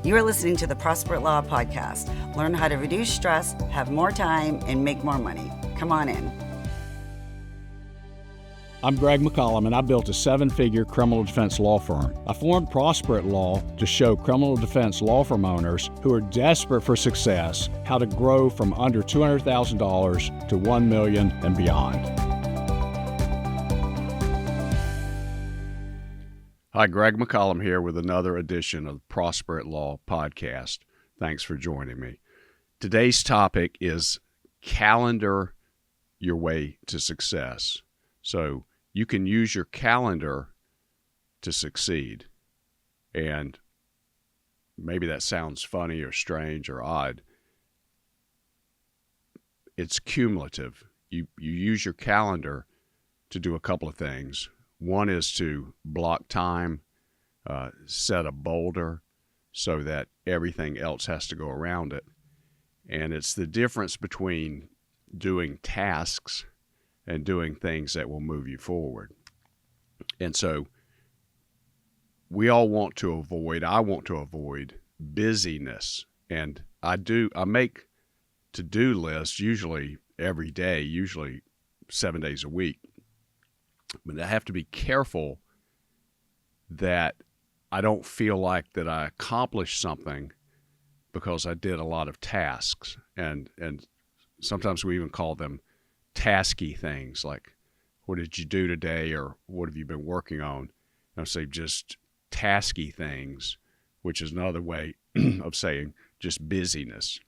You are listening to the Prosper Law Podcast. Learn how to reduce stress, have more time, and make more money. Come on in. I'm Greg McCollum, and I built a 7-figure criminal defense law firm. I formed Prosper Law to show criminal defense law firm owners who are desperate for success how to grow from under $200,000 to $1 million and beyond. Hi, Greg McCollum here with another edition of the Prosper Law Podcast. Thanks for joining me. Today's topic is calendar your way to success. So you can use your calendar to succeed. And maybe that sounds funny or strange or odd. It's cumulative. You use your calendar to do a couple of things. One is to block time, set a boulder so that everything else has to go around it. And it's the difference between doing tasks and doing things that will move you forward. And so I want to avoid busyness. And I make to-do lists usually every day, usually 7 days a week. But I have to be careful that I don't feel like that I accomplished something because I did a lot of tasks. And sometimes we even call them tasky things, like what did you do today or what have you been working on? And I'll say just tasky things, which is another way of saying just busyness.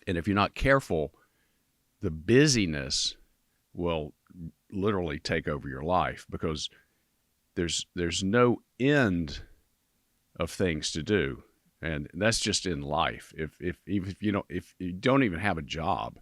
And if you're not careful, the busyness will literally take over your life because there's no end of things to do, and that's just in life. If you don't even have a job,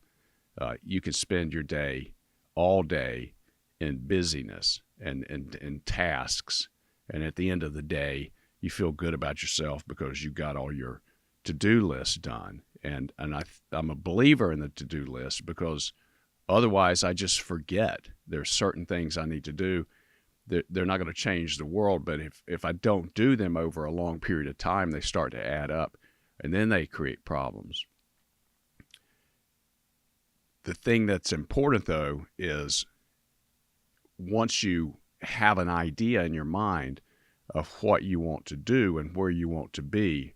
you can spend your day all day in busyness and tasks, and at the end of the day, you feel good about yourself because you got all your to-do list done. And I'm a believer in the to-do list because otherwise, I just forget. There's certain things I need to do. They're not going to change the world, but if I don't do them over a long period of time, they start to add up, and then they create problems. The thing that's important, though, is once you have an idea in your mind of what you want to do and where you want to be,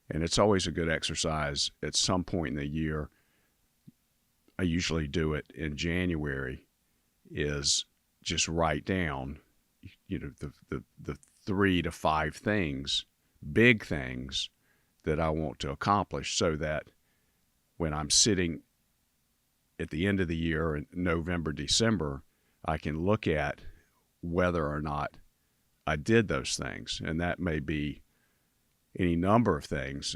and it's always a good exercise at some point in the year, I usually do it in January, is just write down, the 3 to 5 things, big things that I want to accomplish, so that when I'm sitting at the end of the year in November, December, I can look at whether or not I did those things. And that may be any number of things,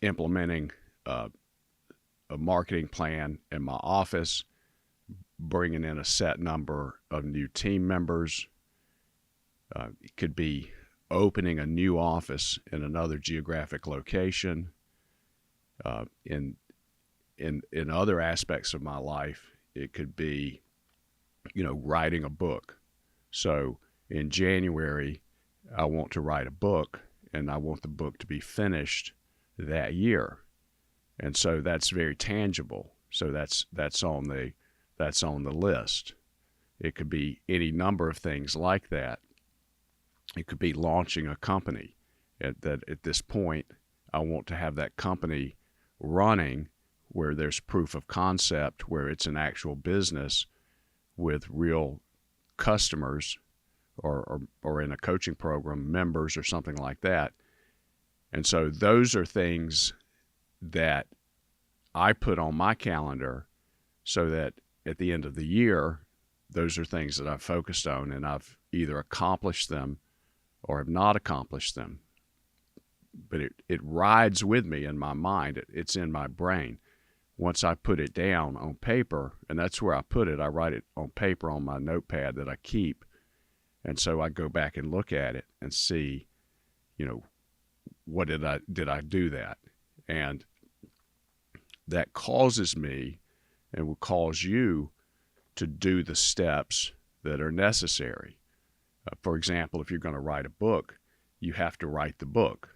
implementing a marketing plan in my office, bringing in a set number of new team members. It could be opening a new office in another geographic location. In other aspects of my life, it could be, writing a book. So in January, I want to write a book, and I want the book to be finished that year. And so that's very tangible. So that's on the list. It could be any number of things like that. It could be launching a company. At this point, I want to have that company running where there's proof of concept, where it's an actual business with real customers or in a coaching program, members or something like that. And so those are things that I put on my calendar so that at the end of the year, those are things that I've focused on, and I've either accomplished them or have not accomplished them. But it rides with me in my mind. It's in my brain. Once I put it down on paper, and that's where I put it, I write it on paper on my notepad that I keep. And so I go back and look at it and see, what did I do that? And that causes me and will cause you to do the steps that are necessary. For example, if you're going to write a book, you have to write the book.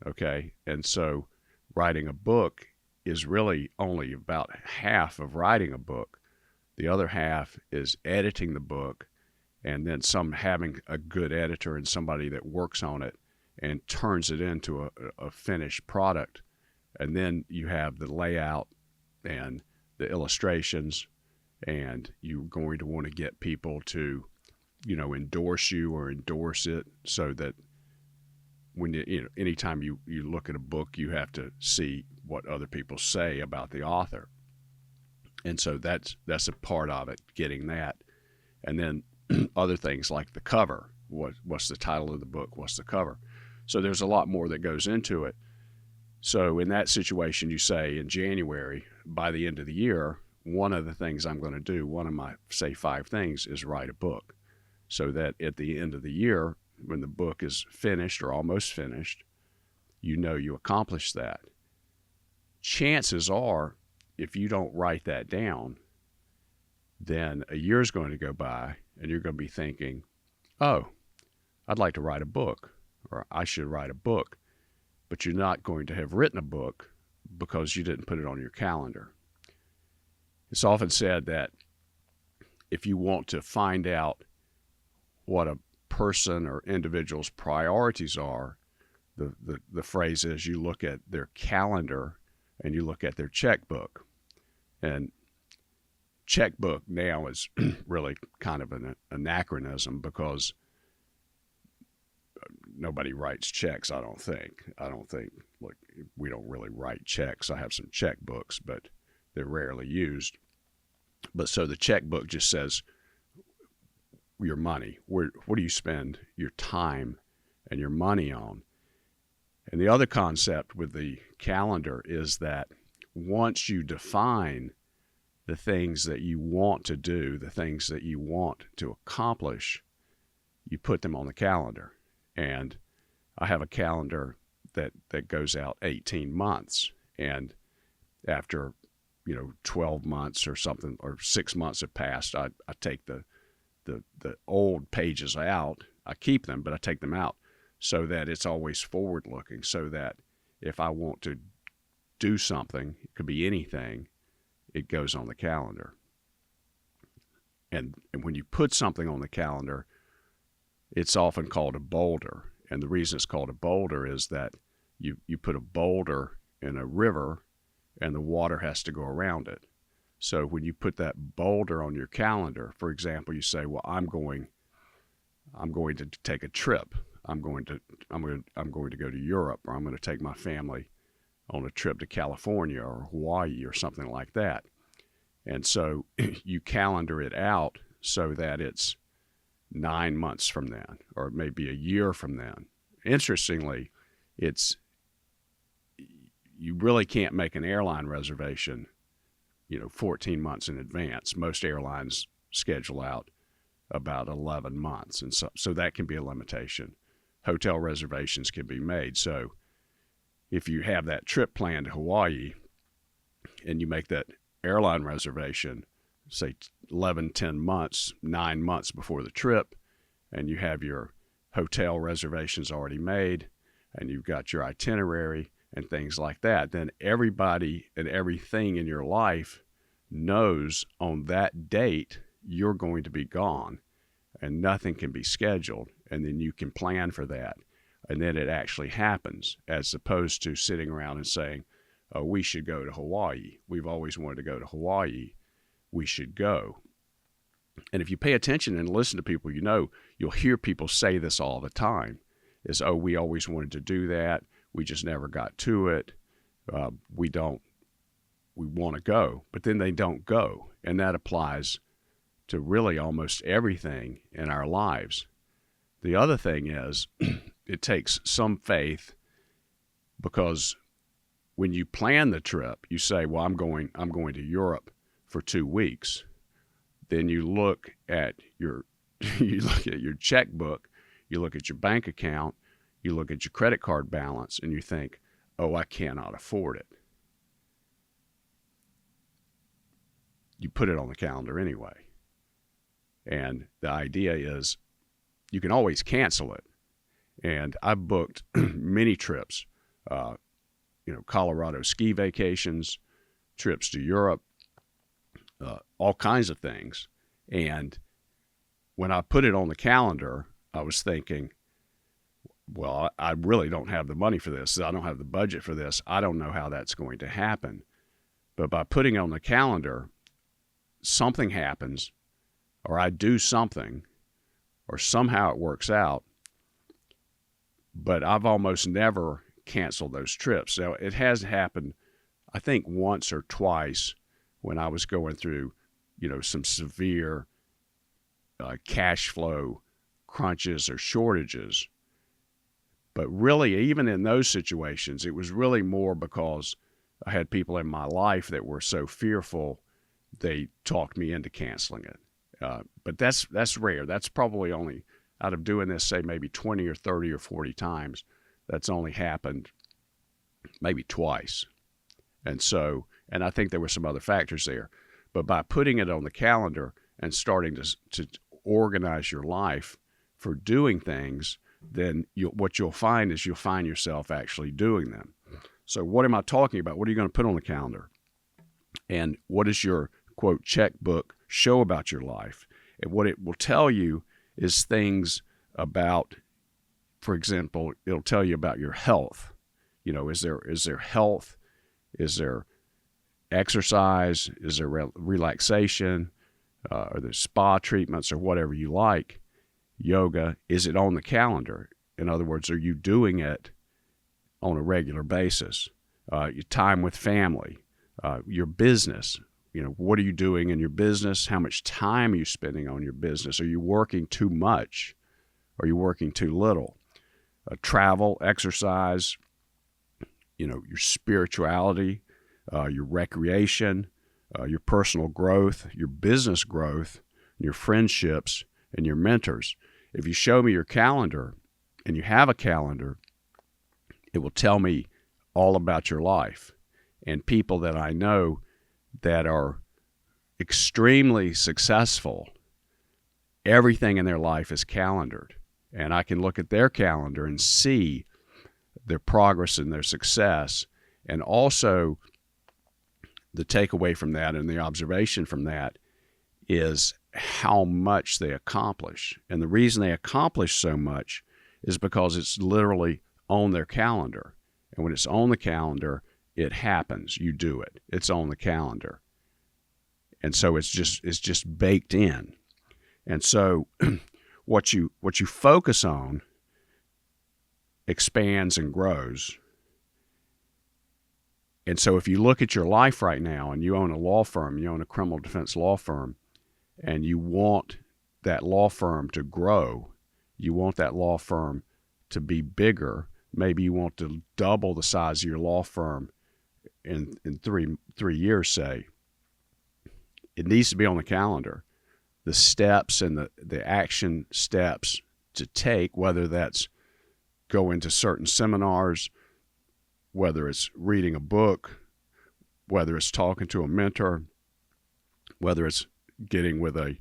okay? And so writing a book is really only about half of writing a book. The other half is editing the book, and then having a good editor and somebody that works on it and turns it into a finished product. And then you have the layout and the illustrations, and you're going to want to get people to, endorse you or endorse it, so that when anytime you look at a book, you have to see what other people say about the author. And so that's a part of it, getting that. And then other things like the cover. What's the title of the book? What's the cover? So there's a lot more that goes into it. So in that situation, you say in January, by the end of the year, one of the things I'm going to do, one of my, say, 5 things, is write a book, so that at the end of the year, when the book is finished or almost finished, you accomplished that. Chances are, if you don't write that down, then a year's going to go by and you're going to be thinking, oh, I'd like to write a book, or I should write a book. But you're not going to have written a book because you didn't put it on your calendar. It's often said that if you want to find out what a person or individual's priorities are, the phrase is you look at their calendar and you look at their checkbook. And checkbook now is really kind of an anachronism, because nobody writes checks, I don't think. Look, we don't really write checks. I have some checkbooks, but they're rarely used. But so the checkbook just says your money. What do you spend your time and your money on? And the other concept with the calendar is that once you define the things that you want to do, the things that you want to accomplish, you put them on the calendar. And I have a calendar that goes out 18 months. And after, 12 months or something, or 6 months have passed, I take the old pages out. I keep them, but I take them out so that it's always forward looking, so that if I want to do something, it could be anything, it goes on the calendar. And when you put something on the calendar, it's often called a boulder. And the reason it's called a boulder is that you put a boulder in a river and the water has to go around it. So when you put that boulder on your calendar, for example, you say, well, I'm going to take a trip. I'm going to go to Europe, or I'm going to take my family on a trip to California or Hawaii or something like that. And so you calendar it out so that it's 9 months from then, or maybe a year from then. Interestingly, you really can't make an airline reservation, 14 months in advance. Most airlines schedule out about 11 months, and so that can be a limitation. Hotel reservations can be made. So if you have that trip planned to Hawaii and you make that airline reservation, say 11, 10 months, 9 months before the trip, and you have your hotel reservations already made, and you've got your itinerary and things like that, then everybody and everything in your life knows on that date you're going to be gone, and nothing can be scheduled, and then you can plan for that, and then it actually happens, as opposed to sitting around and saying, oh, we should go to Hawaii. We've always wanted to go to Hawaii. We should go. And if you pay attention and listen to people, you'll hear people say this all the time, is, oh, we always wanted to do that. We just never got to it. We want to go, but then they don't go. And that applies to really almost everything in our lives. The other thing is it takes some faith, because when you plan the trip, you say, well, I'm going to Europe for 2 weeks. Then you look at your checkbook, you look at your bank account, you look at your credit card balance, and you think, oh, I cannot afford it. You put it on the calendar anyway. And the idea is you can always cancel it. And I've booked many trips Colorado ski vacations, trips to Europe, all kinds of things. And when I put it on the calendar, I was thinking, well, I really don't have the money for this. I don't have the budget for this. I don't know how that's going to happen. But by putting it on the calendar, something happens, or I do something, or somehow it works out. But I've almost never canceled those trips. Now, it has happened, I think, once or twice when I was going through, some severe cash flow crunches or shortages. But really, even in those situations, it was really more because I had people in my life that were so fearful, they talked me into canceling it. But that's rare. That's probably only, out of doing this, say maybe 20 or 30 or 40 times, that's only happened maybe twice. And I think there were some other factors there. But by putting it on the calendar and starting to organize your life for doing things, then what you'll find is you'll find yourself actually doing them. So what am I talking about? What are you going to put on the calendar? And what does your, quote, checkbook show about your life? And what it will tell you is things about, for example, it'll tell you about your health. Is there health? Is there exercise? Is there relaxation? Are there spa treatments or whatever you like? Yoga, is it on the calendar? In other words, are you doing it on a regular basis? Your time with family, your business. What are you doing in your business? How much time are you spending on your business? Are you working too much? Are you working too little? Travel, exercise, your spirituality, your recreation, your personal growth, your business growth, your friendships, and your mentors. If you show me your calendar, and you have a calendar, it will tell me all about your life. And people that I know that are extremely successful, everything in their life is calendared. And I can look at their calendar and see their progress and their success. And also, the takeaway from that and the observation from that is how much they accomplish. And the reason they accomplish so much is because it's literally on their calendar. And when it's on the calendar, it happens. You do it. It's on the calendar. And so it's just baked in. And so what you focus on expands and grows. And so if you look at your life right now and you own a law firm, you own a criminal defense law firm, and you want that law firm to grow, you want that law firm to be bigger, maybe you want to double the size of your law firm in 3 years, say, it needs to be on the calendar. The steps and the action steps to take, whether that's going to certain seminars, whether it's reading a book, whether it's talking to a mentor, whether it's getting with a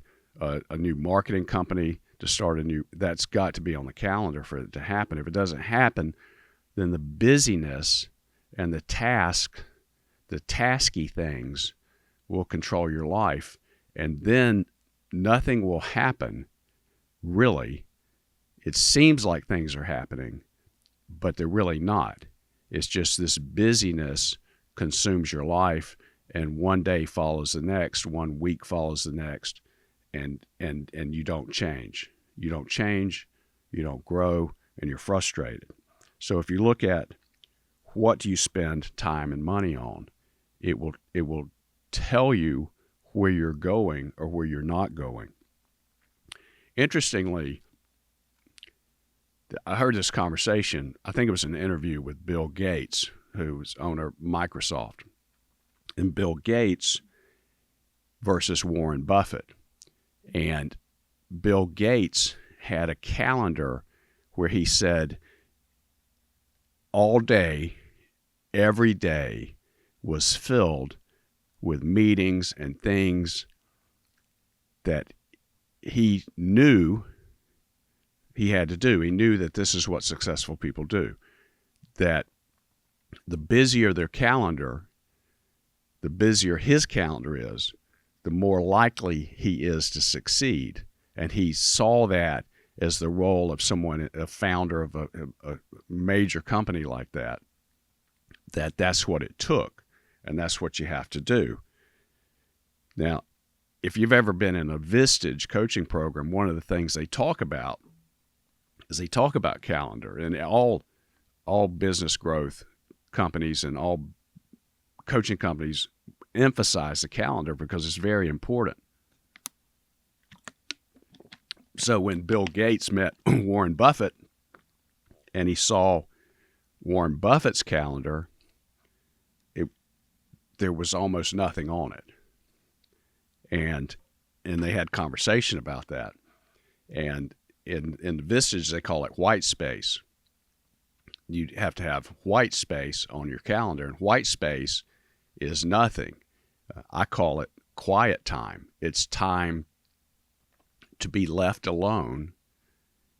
new marketing company to start that's got to be on the calendar for it to happen. If it doesn't happen, then the busyness and the tasky things will control your life. And then nothing will happen, really. It seems like things are happening, but they're really not. It's just this busyness consumes your life, and one day follows the next, 1 week follows the next, and you don't change. You don't change, you don't grow, and you're frustrated. So if you look at what do you spend time and money on, it will tell you where you're going or where you're not going. Interestingly, I heard this conversation, I think it was an interview with Bill Gates, who was owner of Microsoft, and Bill Gates versus Warren Buffett. And Bill Gates had a calendar where he said all day, every day was filled with meetings and things that he knew he had to do. He knew that this is what successful people do, that the busier their calendar, the busier his calendar is, the more likely he is to succeed. And he saw that as the role of someone, a founder of a major company like that, that's what it took, and that's what you have to do. Now, if you've ever been in a Vistage coaching program, one of the things they talk about is calendar, and all business growth companies and all coaching companies emphasize the calendar because it's very important. So when Bill Gates met Warren Buffett and he saw Warren Buffett's calendar, there was almost nothing on it. And they had conversation about that. And in the Vistage, they call it white space. You have to have white space on your calendar, and white space is nothing. I call it quiet time. It's time to be left alone,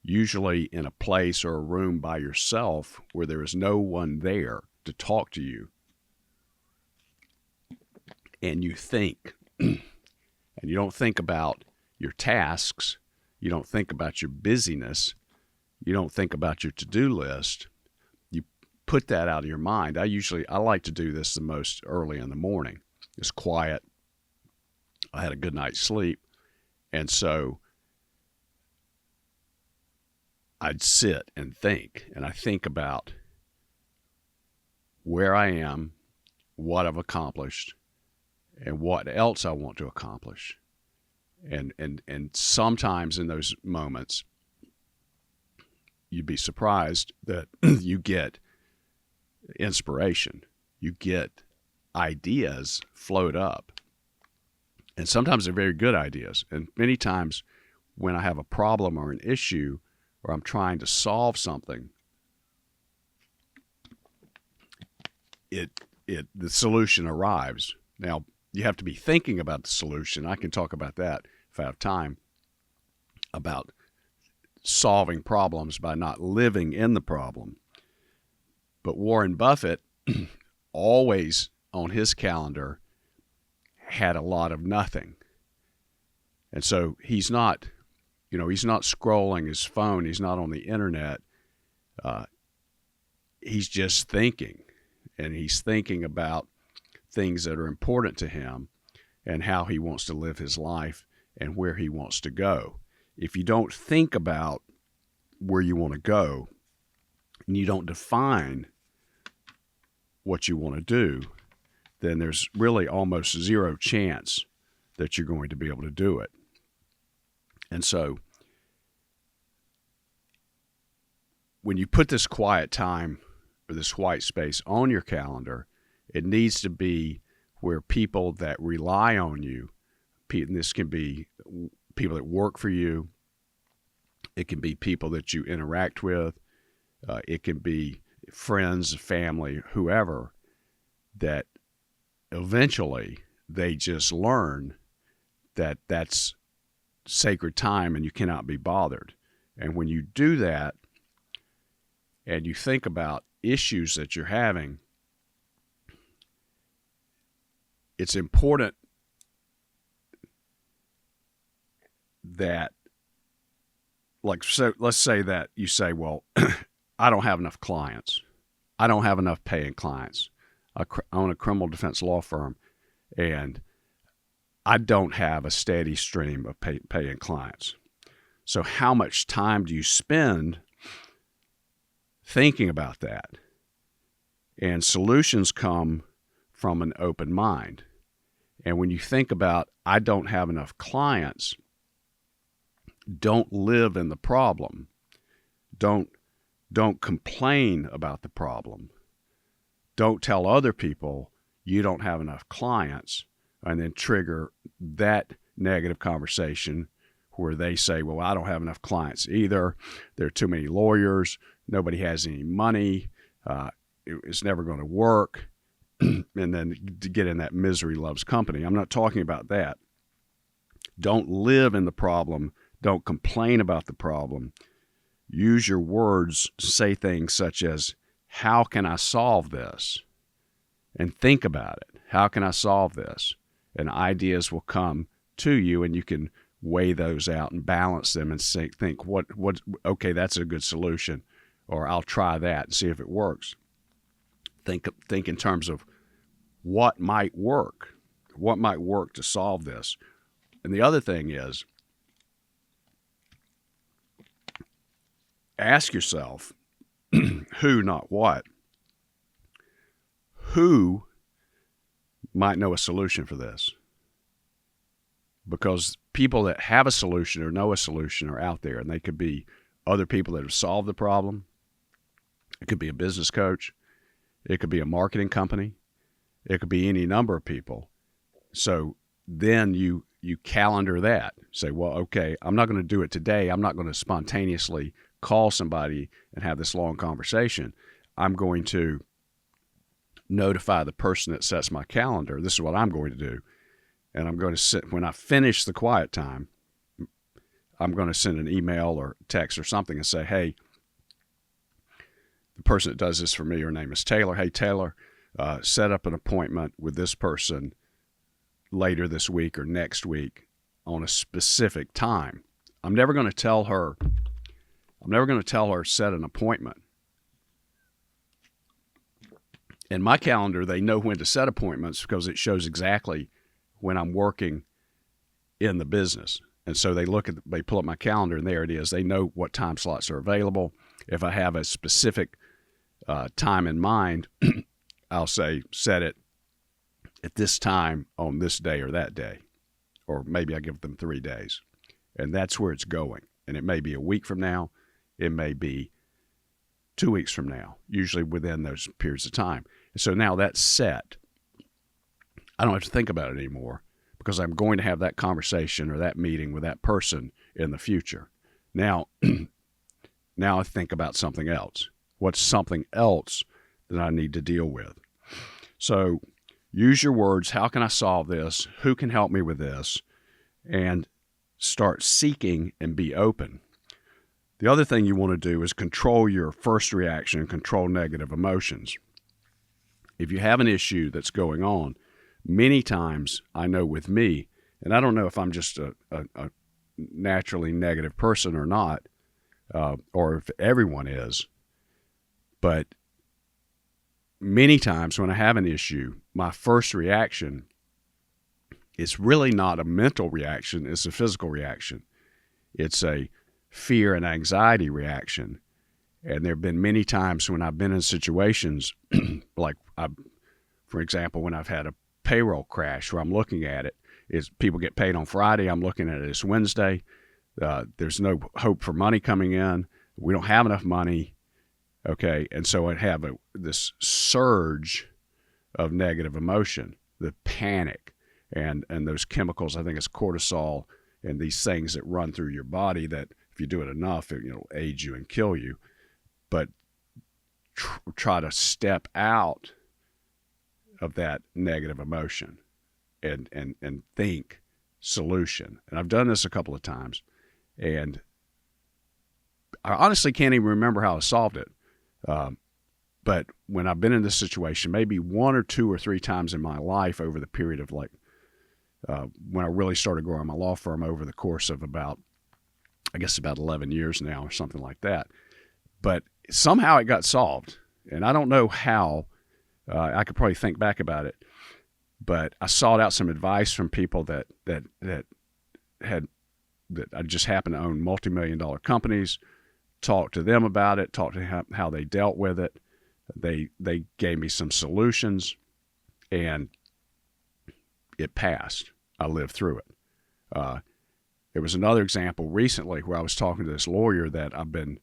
usually in a place or a room by yourself where there is no one there to talk to you. And you think, and you don't think about your tasks, you don't think about your busyness, you don't think about your to-do list. You put that out of your mind. I like to do this the most early in the morning. It's quiet. I had a good night's sleep. And so I'd sit and think, and I think about where I am, what I've accomplished, and what else I want to accomplish. And sometimes in those moments, you'd be surprised that you get inspiration. You get ideas float up. And sometimes they're very good ideas. And many times when I have a problem or an issue or I'm trying to solve something, the solution arrives. Now, you have to be thinking about the solution. I can talk about that if I have time, about solving problems by not living in the problem. But Warren Buffett always on his calendar had a lot of nothing. And so he's not scrolling his phone. He's not on the internet. He's just thinking, and he's thinking about things that are important to him and how he wants to live his life and where he wants to go. If you don't think about where you want to go and you don't define what you want to do, then there's really almost zero chance that you're going to be able to do it. And so when you put this quiet time or this white space on your calendar, it needs to be where people that rely on you, and this can be people that work for you, it can be people that you interact with, it can be friends, family, whoever, that eventually they just learn that that's sacred time and you cannot be bothered. And when you do that and you think about issues that you're having, it's important that, so let's say that you say, well, I don't have enough clients. I don't have enough paying clients. I own a criminal defense law firm, and I don't have a steady stream of paying clients. So how much time do you spend thinking about that? And solutions come from an open mind. And when you think about, I don't have enough clients, don't live in the problem. Don't complain about the problem. Don't tell other people you don't have enough clients and then trigger that negative conversation where they say, well, I don't have enough clients either. There are too many lawyers. Nobody has any money. It's never going to work. And then to get in that misery loves company. I'm not talking about that. Don't live in the problem. Don't complain about the problem. Use your words. Say things such as, how can I solve this? And think about it. How can I solve this? And ideas will come to you, and you can weigh those out and balance them and think, okay, that's a good solution, or I'll try that and see if it works. Think in terms of what might work to solve this. And the other thing is, ask yourself, who, not what, who might know a solution for this? Because people that have a solution or know a solution are out there, and they could be other people that have solved the problem. It could be a business coach. It could be a marketing company. It could be any number of people. So then you calendar that. Say, well, okay, I'm not going to do it today. I'm not going to spontaneously call somebody and have this long conversation. I'm going to notify the person that sets my calendar. This is what I'm going to do. And I'm going to sit, when I finish the quiet time, I'm going to send an email or text or something and say, hey, the person that does this for me, her name is Taylor. Hey, Taylor, set up an appointment with this person later this week or next week on a specific time. I'm never going to tell her set an appointment. In my calendar, they know when to set appointments because it shows exactly when I'm working in the business. And so they pull up my calendar, and there it is. They know what time slots are available. If I have a specific time in mind, I'll say, set it at this time on this day or that day. Or maybe I give them 3 days. And that's where it's going. And it may be a week from now. It may be 2 weeks from now, usually within those periods of time. And so now that's set. I don't have to think about it anymore because I'm going to have that conversation or that meeting with that person in the future. Now I think about something else. What's something else that I need to deal with? So use your words. How can I solve this? Who can help me with this? And start seeking and be open. The other thing you want to do is control your first reaction and control negative emotions. If you have an issue that's going on, many times I know with me, and I don't know if I'm just a naturally negative person or not, or if everyone is, but many times when I have an issue, my first reaction is really not a mental reaction, it's a physical reaction. It's a fear and anxiety reaction. And there have been many times when I've been in situations like, for example, when I've had a payroll crash where I'm looking at it, is people get paid on Friday, I'm looking at it as Wednesday. There's no hope for money coming in. We don't have enough money. Okay, and so I'd have this surge of negative emotion, the panic, and those chemicals, I think it's cortisol, and these things that run through your body that if you do it enough, it'll age you and kill you. But try to step out of that negative emotion and think solution. And I've done this a couple of times, and I honestly can't even remember how I solved it. But when I've been in this situation, maybe 1 or 2 or 3 times in my life over the period of when I really started growing my law firm over the course of about 11 years now or something like that. But somehow it got solved. And I don't know how. I could probably think back about it. But I sought out some advice from people that I just happened to own multi-million-dollar companies. Talked to them about it, talked to how they dealt with it. They gave me some solutions, and it passed. I lived through it. There was another example recently where I was talking to this lawyer that I've been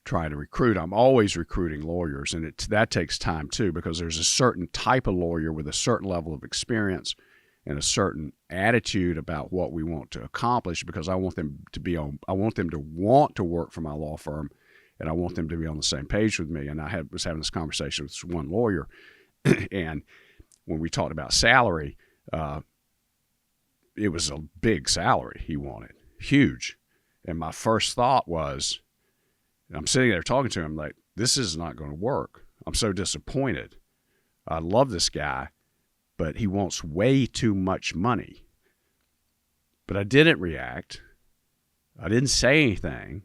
trying to recruit. I'm always recruiting lawyers, and that takes time too, because there's a certain type of lawyer with a certain level of experience and a certain attitude about what we want to accomplish, because I want them to want to work for my law firm, and I want them to be on the same page with me. And I was having this conversation with one lawyer, and when we talked about salary, it was a big salary he wanted, huge. And my first thought was, I'm sitting there talking to him like, this is not going to work. I'm so disappointed. I love this guy, but he wants way too much money. But I didn't react. I didn't say anything.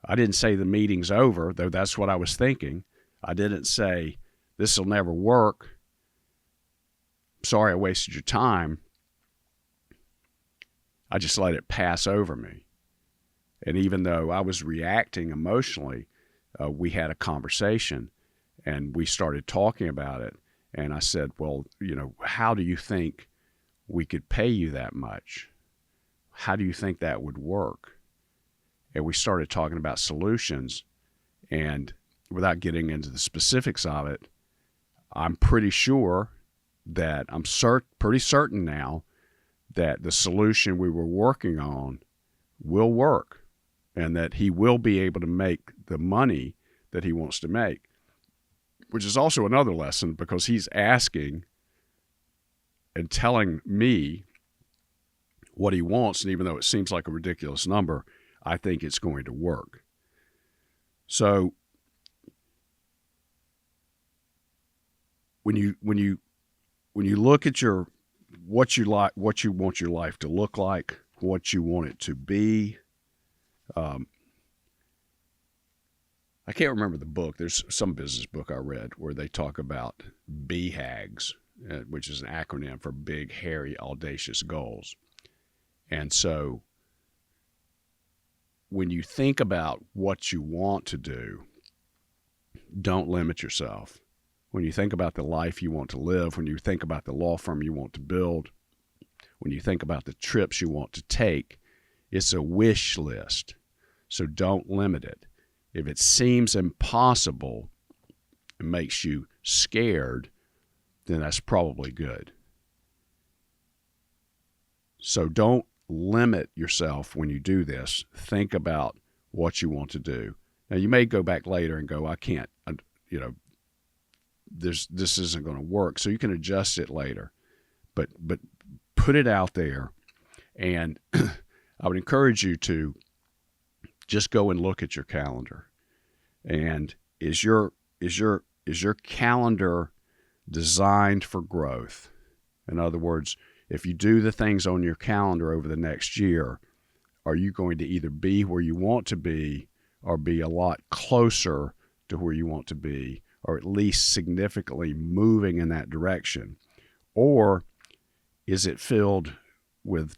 I didn't say the meeting's over, though that's what I was thinking. I didn't say, this will never work. Sorry I wasted your time. I just let it pass over me. And even though I was reacting emotionally, we had a conversation and we started talking about it. And I said, well, how do you think we could pay you that much? How do you think that would work? And we started talking about solutions. And without getting into the specifics of it, I'm pretty sure that pretty certain now that the solution we were working on will work and that he will be able to make the money that he wants to make, which is also another lesson because he's asking and telling me what he wants. And even though it seems like a ridiculous number, I think it's going to work. So when you look at what you want your life to look like, what you want it to be, I can't remember the book. There's some business book I read where they talk about BHAGs, which is an acronym for big, hairy, audacious goals. And so when you think about what you want to do, don't limit yourself. When you think about the life you want to live, when you think about the law firm you want to build, when you think about the trips you want to take, it's a wish list. So don't limit it. If it seems impossible, it makes you scared, then that's probably good. So don't limit yourself when you do this. Think about what you want to do. Now, you may go back later and go, I can't, this isn't going to work. So you can adjust it later. But put it out there. And I would encourage you to just go and look at your calendar. And is your calendar designed for growth? In other words, if you do the things on your calendar over the next year, are you going to either be where you want to be or be a lot closer to where you want to be, or at least significantly moving in that direction? Or is it filled with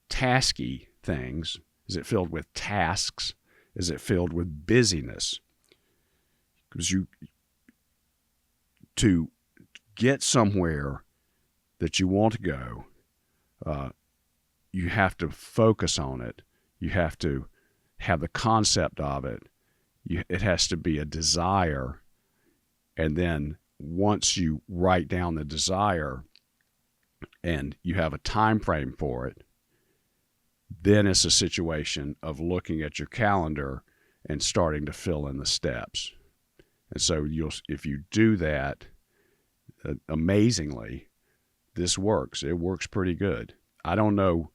tasky things? Is it filled with tasks? Is it filled with busyness? Because to get somewhere that you want to go, you have to focus on it. You have to have the concept of it. It has to be a desire. And then once you write down the desire and you have a time frame for it, then it's a situation of looking at your calendar and starting to fill in the steps. And so if you do that, amazingly, this works. It works pretty good. I don't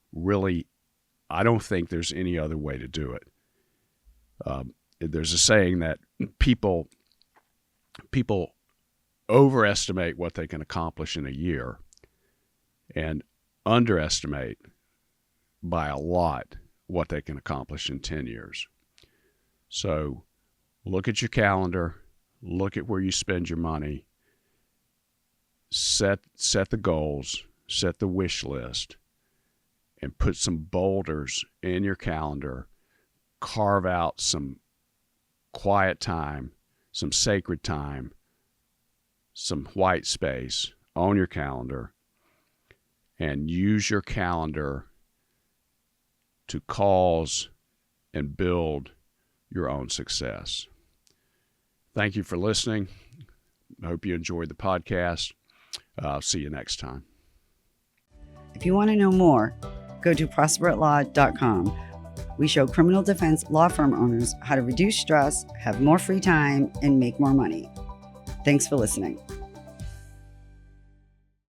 think there's any other way to do it. There's a saying that people overestimate what they can accomplish in a year and underestimate by a lot what they can accomplish in 10 years. So look at your calendar, look at where you spend your money, set the goals, set the wish list, and put some boulders in your calendar. Carve out some quiet time, some sacred time, some white space on your calendar, and use your calendar to cause and build your own success. Thank you for listening. I hope you enjoyed the podcast. I'll see you next time. If you want to know more, go to prosperatlaw.com. We show criminal defense law firm owners how to reduce stress, have more free time, and make more money. Thanks for listening.